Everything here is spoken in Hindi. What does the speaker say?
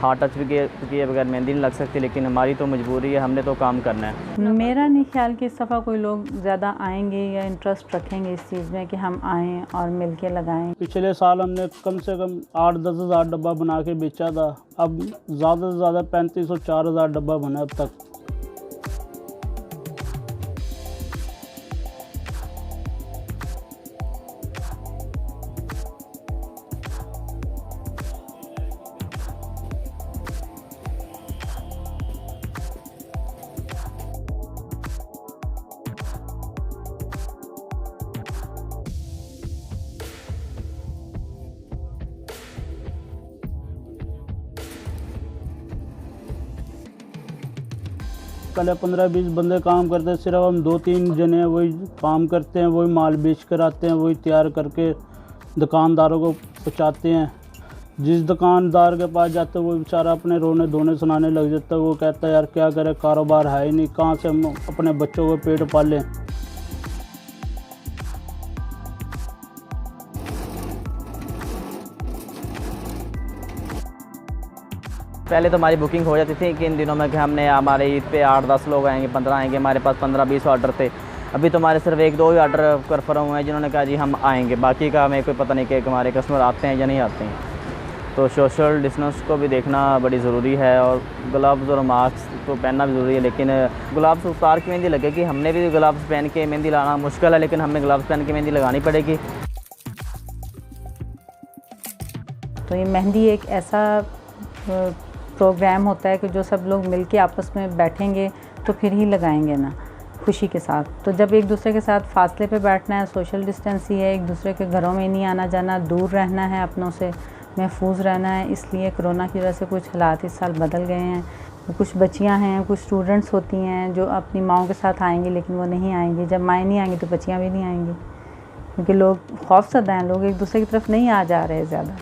हाथ टच भी किए बगैर मेहंदी नहीं लग सकती, लेकिन हमारी तो मजबूरी है, हमने तो काम करना है। मेरा नहीं ख्याल कि इस दफ़ा कोई लोग ज़्यादा आएंगे या इंटरेस्ट रखेंगे इस चीज़ में कि हम आएँ और मिल के लगाएँ। पिछले साल हमने कम से कम 8-10 हज़ार डब्बा बना के बेचा था, अब ज़्यादा से ज़्यादा 3500-4000 डब्बा बना अब तक। पहले 15-20 बंदे काम करते हैं, सिर्फ हम 2-3 जने वही काम करते हैं, वही माल बेच कर आते हैं, वही तैयार करके दुकानदारों को पहुँचाते हैं। जिस दुकानदार के पास जाते हैं वो बेचारा अपने रोने धोने सुनाने लग जाता है। वो कहता है यार क्या करें, कारोबार है ही नहीं, कहाँ से हम अपने बच्चों को पेट पालें। पहले तो हमारी बुकिंग हो जाती थी कि इन दिनों में कि हमने हमारे ईद पे 8-10 लोग आएंगे, 15 आएंगे, हमारे पास 15-20 ऑर्डर थे। अभी तो हमारे सिर्फ 1-2 ही ऑर्डर कन्फर्म हुए हैं जिन्होंने कहा जी हम आएंगे, बाकी का हमें कोई पता नहीं कि हमारे कस्टमर आते हैं या नहीं आते हैं। तो सोशल डिस्टेंस को भी देखना बड़ी ज़रूरी है और ग्लव्स और मास्क तो पहनना भी ज़रूरी है, लेकिन ग्लव्स उतार की मेहंदी लगेगी। हमने भी ग्लव्स पहन के मेहंदी लाना मुश्किल है, लेकिन हमें ग्लव्स पहन के मेहंदी लगानी पड़ेगी। तो ये मेहंदी एक ऐसा प्रोग्राम होता है कि जो सब लोग मिलके आपस में बैठेंगे तो फिर ही लगाएंगे ना, खुशी के साथ। तो जब एक दूसरे के साथ फासले पे बैठना है, सोशल डिस्टेंस ही है, एक दूसरे के घरों में नहीं आना जाना, दूर रहना है, अपनों से महफूज रहना है। इसलिए कोरोना की वजह से कुछ हालात इस साल बदल गए हैं। कुछ बच्चियां हैं, कुछ स्टूडेंट्स होती हैं जो अपनी माओं के साथ आएंगी, लेकिन वो नहीं आएंगी। जब माएँ नहीं आएंगी तो बच्चियाँ भी नहीं आएंगी, क्योंकि लोग खौफज़दा हैं, लोग एक दूसरे की तरफ नहीं आ जा रहे ज़्यादा।